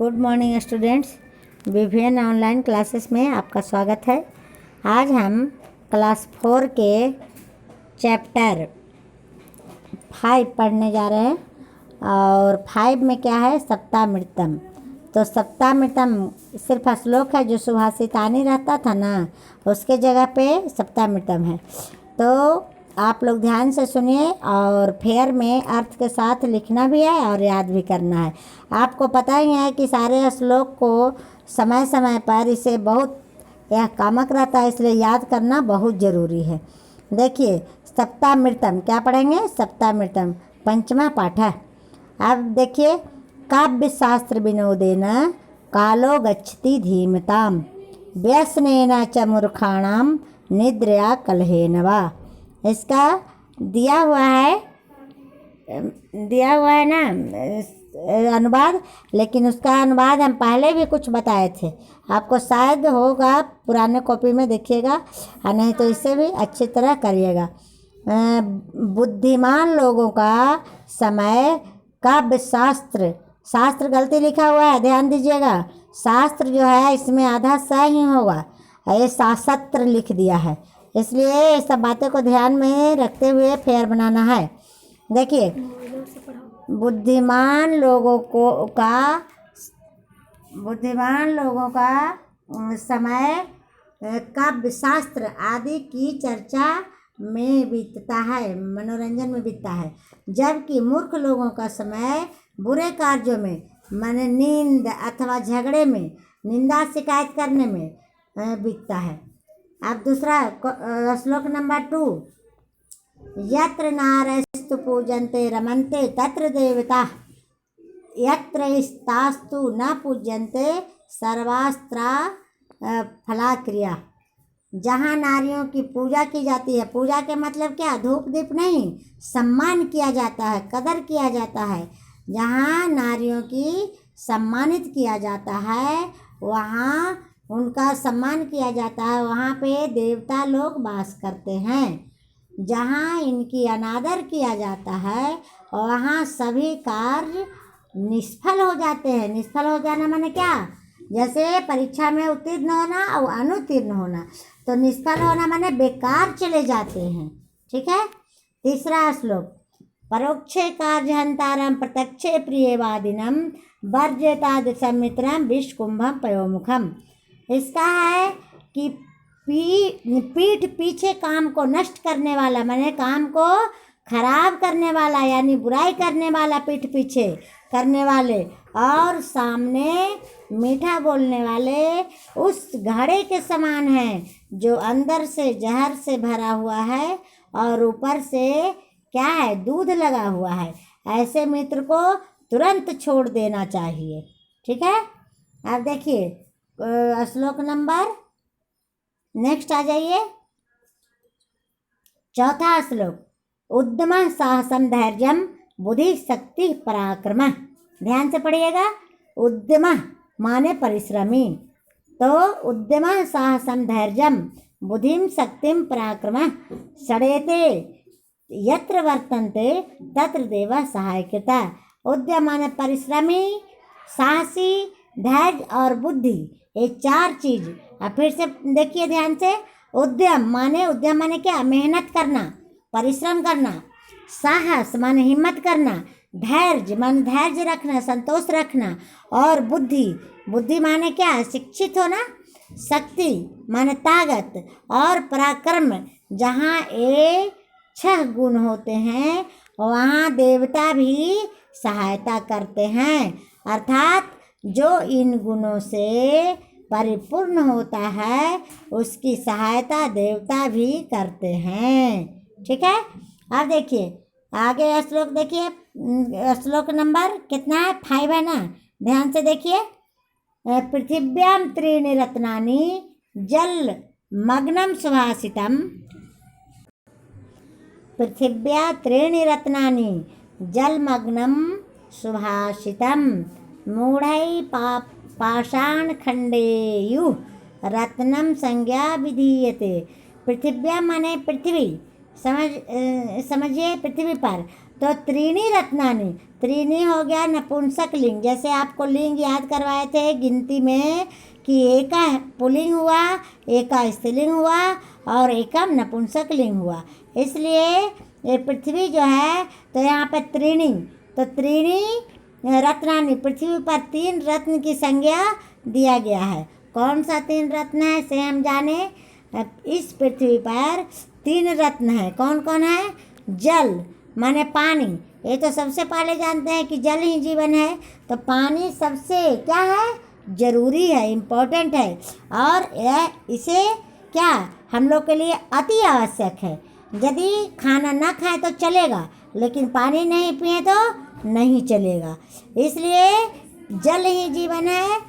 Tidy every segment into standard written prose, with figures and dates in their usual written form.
Good morning students. विभिन्न online classes में आपका स्वागत है। आज हम क्लास 4 के चैप्टर 5 पढ़ने जा रहे हैं और 5 में क्या है, सप्तामृतम। तो सप्तामृतम सिर्फ श्लोक है, जो सुभाषितानी रहता था ना, उसके जगह पे सप्तामृतम है। तो आप लोग ध्यान से सुनिए और फेयर में अर्थ के साथ लिखना भी है और याद भी करना है। आपको पता ही है कि सारे श्लोक को समय समय पर इसे बहुत यह कामक रहता है, इसलिए याद करना बहुत ज़रूरी है। देखिए सप्तामृतम क्या पढ़ेंगे, सप्तामृतम पंचमा पाठ है। अब देखिए, काव्य शास्त्र विनोदेन कालो गच्छति धीमताम व्यसनेन च मूर्खाणाम निद्रया कलहेन वा। इसका दिया हुआ है ना अनुवाद, लेकिन उसका अनुवाद हम पहले भी कुछ बताए थे, आपको शायद होगा पुराने कॉपी में देखिएगा, और नहीं तो इसे भी अच्छी तरह करिएगा। बुद्धिमान लोगों का समय काव्य शास्त्र गलती लिखा हुआ है, ध्यान दीजिएगा। शास्त्र जो है इसमें आधा स ही होगा, ये शास्त्र लिख दिया है, इसलिए ये सब बातें को ध्यान में रखते हुए फेयर बनाना है। देखिए, बुद्धिमान लोगों का समय काव्य शास्त्र आदि की चर्चा में बीतता है, मनोरंजन में बीतता है, जबकि मूर्ख लोगों का समय बुरे कार्यों में, माने नींद अथवा झगड़े में, निंदा शिकायत करने में बीतता है। अब दूसरा श्लोक नंबर 2, यत्र नारस्तु पूजन्ते रमन्ते तत्र देवता यत्र स्तास्तु न पूज्यन्ते सर्वास्त्रा फलाक्रिया। जहाँ नारियों की पूजा की जाती है, पूजा के मतलब क्या, धूप दीप नहीं, सम्मान किया जाता है, कदर किया जाता है, जहाँ नारियों की सम्मानित किया जाता है, वहाँ उनका सम्मान किया जाता है, वहाँ पे देवता लोग वास करते हैं। जहाँ इनकी अनादर किया जाता है वहाँ सभी कार्य निष्फल हो जाते हैं। निष्फल हो जाना माने क्या, जैसे परीक्षा में उत्तीर्ण होना और अनुत्तीर्ण होना, तो निष्फल होना माने बेकार चले जाते हैं। ठीक है। तीसरा श्लोक, परोक्षे कार्यहंतारम प्रत्यक्षे प्रियवादिनम वर्जयताद समित्रम विषकुंभम पयोमुखम। इसका है कि पीठ पीछे काम को नष्ट करने वाला, माने काम को खराब करने वाला, यानी बुराई करने वाला पीठ पीछे करने वाले, और सामने मीठा बोलने वाले उस घड़े के समान है जो अंदर से जहर से भरा हुआ है और ऊपर से क्या है, दूध लगा हुआ है। ऐसे मित्र को तुरंत छोड़ देना चाहिए। ठीक है। अब देखिए श्लोक नंबर नेक्स्ट आ जाइए, चौथा श्लोक, उद्यम साहसम धैर्यम बुद्धि शक्ति पराक्रम। ध्यान से पढ़िएगा, उद्यम माने परिश्रमी, तो उद्यम साहसम धैर्यम बुद्धिम शक्तिम पराक्रम षडेते यत्र वर्तन्ते तत्र देव सहायकृता। उद्यम माने परिश्रमी, साहसी, धैर्य और बुद्धि, ये 4 चीज। अब फिर से देखिए ध्यान से, उद्यम माने क्या, मेहनत करना, परिश्रम करना, साहस माने हिम्मत करना, धैर्य माने धैर्य रखना, संतोष रखना, और बुद्धि माने क्या, शिक्षित होना, शक्ति माने ताकत, और पराक्रम, जहाँ ये 6 गुण होते हैं वहाँ देवता भी सहायता करते हैं। अर्थात जो इन गुणों से परिपूर्ण होता है उसकी सहायता देवता भी करते हैं। ठीक है। अब देखिए आगे श्लोक, देखिए श्लोक नंबर कितना है, 5 है ना, ध्यान से देखिए। पृथिव्याम त्रीणि रत्नानि जल मग्नम सुभाषितम। पृथिव्या त्रीणि रत्नानि जलमग्नं सुभाषितम मूढ़ै पाषाणखंडेयु रत्नम संज्ञा विधीयते। पृथिव्या माने पृथ्वी, समझिए पृथ्वी पर, तो त्रीणि रत्नानि, त्रीणि हो गया नपुंसक लिंग, जैसे आपको लिंग याद करवाए थे गिनती में कि एक का पुल्लिंग हुआ, एक का स्त्रीलिंग हुआ और एक का नपुंसक लिंग हुआ। इसलिए ये पृथ्वी जो है तो यहाँ पे त्रीणि, तो त्रीणि रत्नानि, पृथ्वी पर 3 रत्न की संज्ञा दिया गया है। कौन सा 3 रत्न है से हम जाने। इस पृथ्वी पर 3 रत्न है। कौन कौन है? जल माने पानी, ये तो सबसे पहले जानते हैं कि जल ही जीवन है, तो पानी सबसे क्या है? जरूरी है, इम्पोर्टेंट है, और यह इसे क्या हम लोग के लिए अति आवश्यक है। यदि खाना ना खाए तो चलेगा, लेकिन पानी नहीं पिए तो नहीं चलेगा। इसलिए जल ही जीवन है,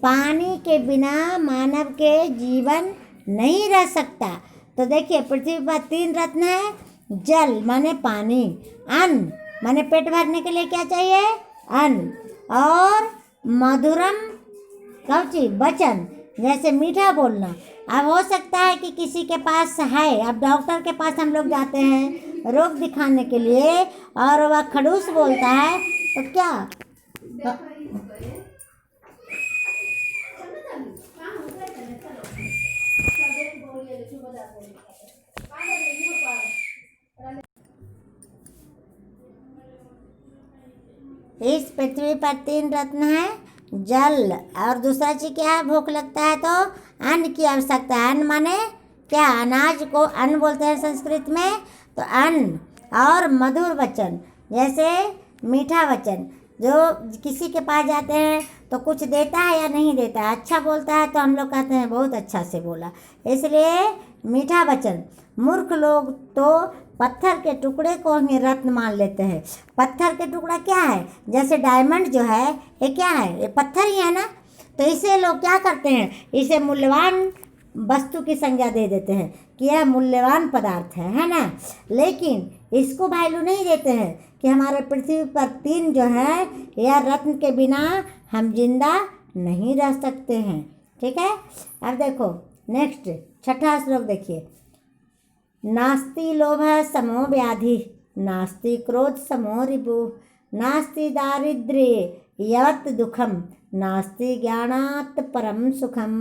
पानी के बिना मानव के जीवन नहीं रह सकता। तो देखिए पृथ्वी पर 3 रत्न है, जल माने पानी, अन्न माने पेट भरने के लिए क्या चाहिए? अन्न, और मधुरम कवची वचन, जैसे मीठा बोलना। अब हो सकता है कि किसी के पास है, अब डॉक्टर के पास हम लोग जाते हैं रोग दिखाने के लिए और वह खड़ूस बोलता है तो क्या इस पृथ्वी पर 3 रत्न है, जल, और दूसरा चीज क्या है? भूख लगता है तो अन्न की आवश्यकता है। अन्न माने क्या? अनाज को अन्न बोलते हैं संस्कृत में। तो अन्न और मधुर वचन, जैसे मीठा वचन, जो किसी के पास जाते हैं तो कुछ देता है या नहीं देता है, अच्छा बोलता है तो हम लोग कहते हैं बहुत अच्छा से बोला, इसलिए मीठा वचन। मूर्ख लोग तो पत्थर के टुकड़े को ही रत्न मान लेते हैं। पत्थर के टुकड़ा क्या है? जैसे डायमंड जो है ये क्या है? ये पत्थर ही है ना। तो इसे लोग क्या करते हैं? इसे मूल्यवान वस्तु की संज्ञा दे देते हैं कि यह मूल्यवान पदार्थ है ना। लेकिन इसको वैल्यू नहीं देते हैं कि हमारे पृथ्वी पर 3 जो है यह रत्न के बिना हम जिंदा नहीं रह सकते हैं। ठीक है, अब देखो नेक्स्ट 6ठा श्लोक देखिए। नास्ति लोभः समो व्याधि, नास्ति क्रोध समो रिपुः, नास्ति दारिद्र्ये यत् दुःखम, नास्ति ज्ञानात् परम सुखम।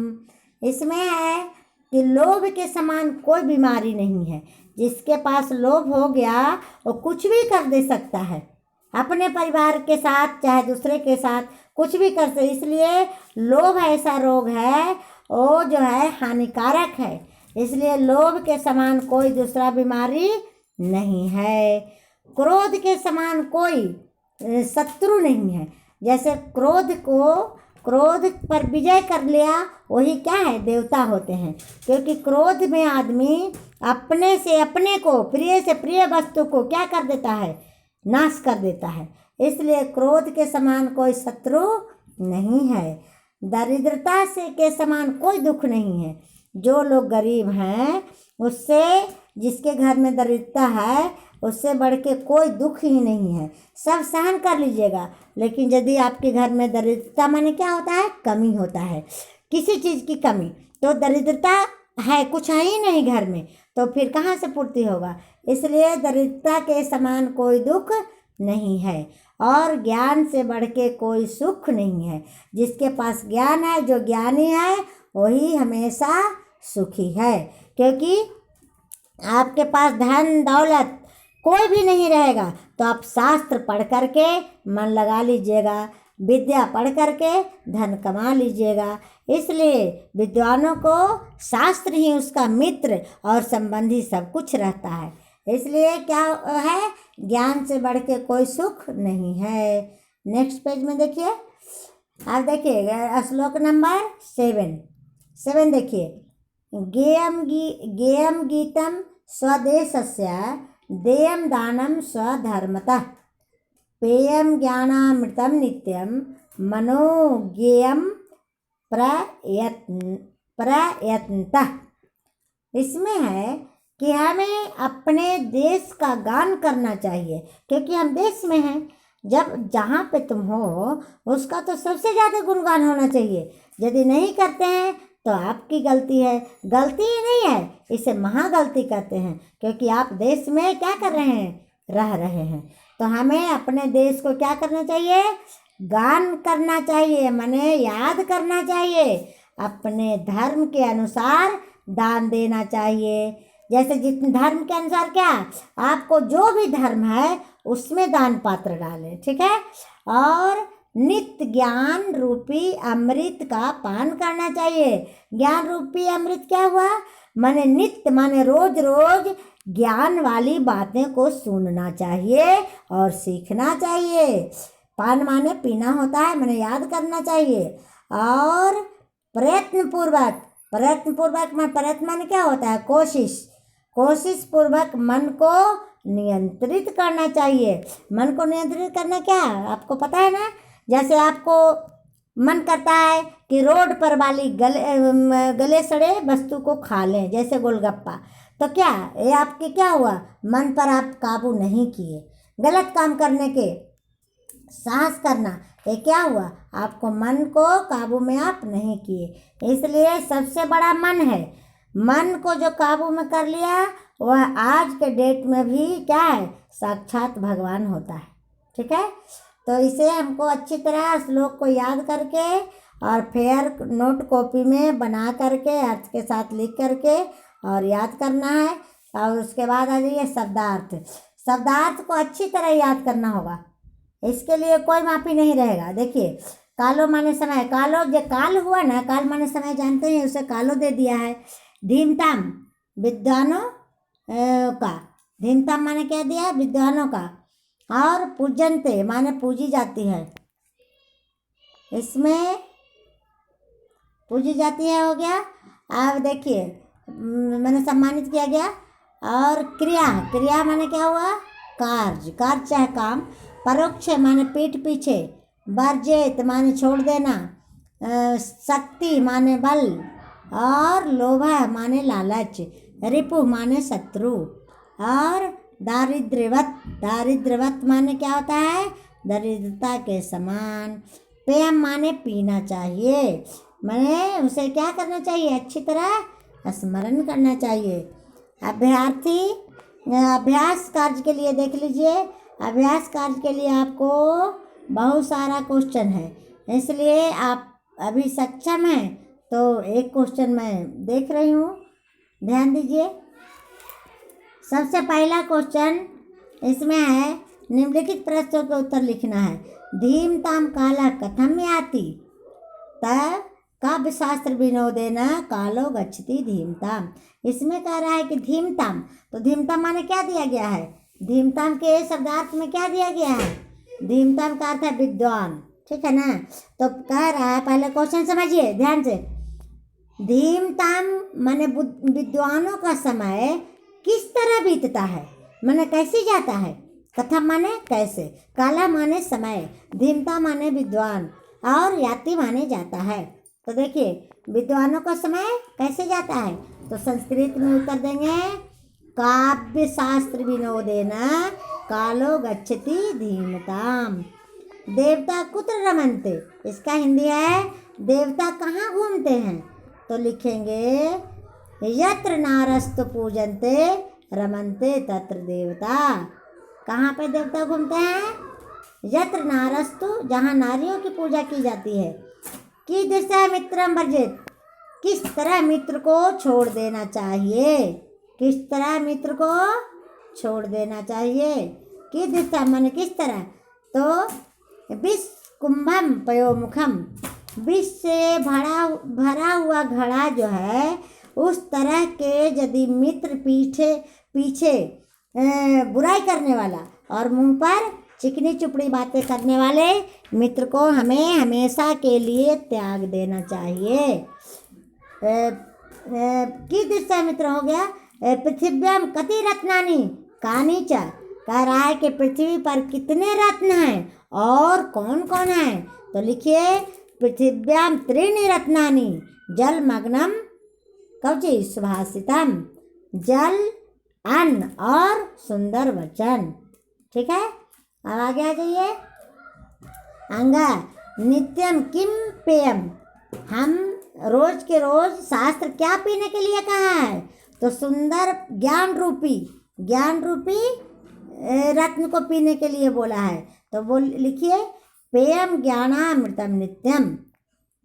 इसमें है कि लोभ के समान कोई बीमारी नहीं है। जिसके पास लोभ हो गया वो कुछ भी कर दे सकता है, अपने परिवार के साथ चाहे दूसरे के साथ कुछ भी कर सकते। इसलिए लोभ ऐसा रोग है वो जो है हानिकारक है। इसलिए लोभ के समान कोई दूसरा बीमारी नहीं है। क्रोध के समान कोई शत्रु नहीं है। जैसे क्रोध पर विजय कर लिया वही क्या है? देवता होते हैं। क्योंकि क्रोध में आदमी अपने से अपने को, प्रिय से प्रिय वस्तु को क्या कर देता है? नाश कर देता है। इसलिए क्रोध के समान कोई शत्रु नहीं है। दरिद्रता से के समान कोई दुख नहीं है। जो लोग गरीब हैं उससे, जिसके घर में दरिद्रता है उससे बढ़ के कोई दुख ही नहीं है। सब सहन कर लीजिएगा, लेकिन यदि आपके घर में दरिद्रता माने क्या होता है? कमी होता है, किसी चीज़ की कमी। तो दरिद्रता है, कुछ है ही नहीं घर में, तो फिर कहाँ से पूर्ति होगा? इसलिए दरिद्रता के समान कोई दुख नहीं है और ज्ञान से बढ़ के कोई सुख नहीं है। जिसके पास ज्ञान है, जो ज्ञानी है, वही हमेशा सुखी है। क्योंकि आपके पास धन दौलत कोई भी नहीं रहेगा तो आप शास्त्र पढ़ करके मन लगा लीजिएगा, विद्या पढ़ करके धन कमा लीजिएगा। इसलिए विद्वानों को शास्त्र ही उसका मित्र और संबंधी सब कुछ रहता है। इसलिए क्या है? ज्ञान से बढ़ के कोई सुख नहीं है। नेक्स्ट पेज में देखिए, आप देखिए श्लोक नंबर 7 देखिए। गेयम गीतम स्वदेशस्य, देयम दानम स्वधर्मतः, पेयम ज्ञानामृतम नित्यम, मनोज्ञेयम प्रयत्नतः। इसमें है कि हमें अपने देश का गान करना चाहिए, क्योंकि हम देश में हैं। जब जहाँ पे तुम हो उसका तो सबसे ज़्यादा गुणगान होना चाहिए। यदि नहीं करते हैं तो आपकी गलती है। गलती ही नहीं है, इसे महागलती कहते हैं, क्योंकि आप देश में क्या कर रहे हैं? रह रहे हैं। तो हमें अपने देश को क्या करना चाहिए? गान करना चाहिए, माने याद करना चाहिए। अपने धर्म के अनुसार दान देना चाहिए। जैसे जितने धर्म के अनुसार क्या, आपको जो भी धर्म है उसमें दान पात्र डालें, ठीक है। और नित्य ज्ञान रूपी अमृत का पान करना चाहिए। ज्ञान रूपी अमृत क्या हुआ? माने नित्य माने रोज रोज ज्ञान वाली बातें को सुनना चाहिए और सीखना चाहिए। पान माने पीना होता है, माने याद करना चाहिए। और प्रयत्न पूर्वक में प्रयत्न माने क्या होता है? कोशिश पूर्वक मन को नियंत्रित करना चाहिए। मन को नियंत्रित करना क्या, आपको पता है ना? जैसे आपको मन करता है कि रोड पर वाली गले सड़े वस्तु को खा लें, जैसे गोलगप्पा, तो क्या ये आपके क्या हुआ? मन पर आप काबू नहीं किए। गलत काम करने के साहस करना, ये क्या हुआ? आपको मन को काबू में आप नहीं किए। इसलिए सबसे बड़ा मन है। मन को जो काबू में कर लिया वह आज के डेट में भी क्या है? साक्षात भगवान होता है, ठीक है। तो इसे हमको अच्छी तरह श्लोक को याद करके और फेयर नोट कॉपी में बना करके अर्थ के साथ लिख करके और याद करना है। और उसके बाद आ जाइए शब्दार्थ को अच्छी तरह याद करना होगा। इसके लिए कोई माफी नहीं रहेगा। देखिए, कालो माने समय, कालो जो काल हुआ ना, काल माने समय जानते हैं, उसे कालो दे दिया है। धीमताम विद्वानों का, धीमताम माने क्या दिया? विद्वानों का। और पूजनते माने पूजी जाती है, इसमें पूजी जाती है हो गया। अब देखिए, मैंने सम्मानित किया गया। और क्रिया माने क्या हुआ? कार्य चाहे काम। परोक्ष माने पीठ पीछे। वर्जित माने छोड़ देना। शक्ति माने बल। और लोभा माने लालच। रिपु माने शत्रु। और दारिद्र्यवत माने क्या होता है? दरिद्रता के समान। पेयम माने पीना चाहिए, माने उसे क्या करना चाहिए? अच्छी तरह स्मरण करना चाहिए। अभ्यर्थी अभ्यास कार्य के लिए देख लीजिए। अभ्यास कार्य के लिए आपको बहुत सारा क्वेश्चन है, इसलिए आप अभी सक्षम हैं तो एक क्वेश्चन मैं देख रही हूँ, ध्यान दीजिए। सबसे पहला क्वेश्चन इसमें है, निम्नलिखित प्रश्नों के उत्तर लिखना है। धीमताम काला कथम याति तब काव्य शास्त्र विनोदेन कालो गच्छति धीमताम। इसमें कह रहा है कि धीमताम, तो धीमताम माने क्या दिया गया है? धीमताम के शब्दार्थ में क्या दिया गया है? धीमताम का अर्थ है विद्वान, ठीक है ना। तो कह रहा है, पहले क्वेश्चन समझिए ध्यान से। धीमताम माने विद्वानों का समय किस तरह बीतता है, माने कैसे जाता है। कथम माने कैसे, काला माने समय, धीमता माने विद्वान, और याति माने जाता है। तो देखिए, विद्वानों का समय कैसे जाता है, तो संस्कृत में उत्तर देंगे, काव्य शास्त्र विनोदेन कालो गच्छति धीमताम। देवता कुत्र रमन्ते, इसका हिंदी है देवता कहाँ घूमते हैं। तो लिखेंगे, यत्र नारस्तु पूजन्ते रमन्ते तत्र देवता। कहाँ पे देवता घूमते हैं? यत्र नारस्तु, जहाँ नारियों की पूजा की जाती है। की दिशा मित्रम वर्जित, किस तरह मित्र को छोड़ देना चाहिए, किस तरह मित्र को छोड़ देना चाहिए। की दिशा माने किस तरह, तो विष कुंभम पयोमुखम, विष से भरा हुआ घड़ा जो है, उस तरह के यदि मित्र पीछे बुराई करने वाला और मुंह पर चिकनी चुपड़ी बातें करने वाले मित्र को हमें हमेशा के लिए त्याग देना चाहिए। किस दृष्टि मित्र हो गया, पृथ्व्याम कति रत्नानि कानि च, कह रहा है कि पृथ्वी पर कितने रत्न हैं और कौन कौन है। तो लिखिए, पृथिव्याम त्रीणि रत्नानि जलमग्नम कवची सुभाषितम, जल, अन्न और सुंदर वचन, ठीक है। अब आगे आ जाइए। अंगा नित्यम किम पेयम, हम रोज के रोज शास्त्र क्या पीने के लिए कहा है, तो सुंदर ज्ञान रूपी रत्न को पीने के लिए बोला है। तो बोल लिखिए, पेयम ज्ञानामृतम नित्यम,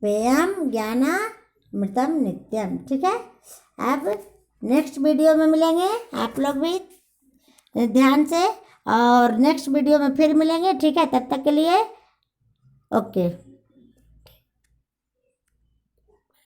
पेयम ज्ञानामृतम नित्यम। ठीक है, अब नेक्स्ट वीडियो में मिलेंगे, आप लोग भी ध्यान से, और नेक्स्ट वीडियो में फिर मिलेंगे। ठीक है, तब तक के लिए ओके।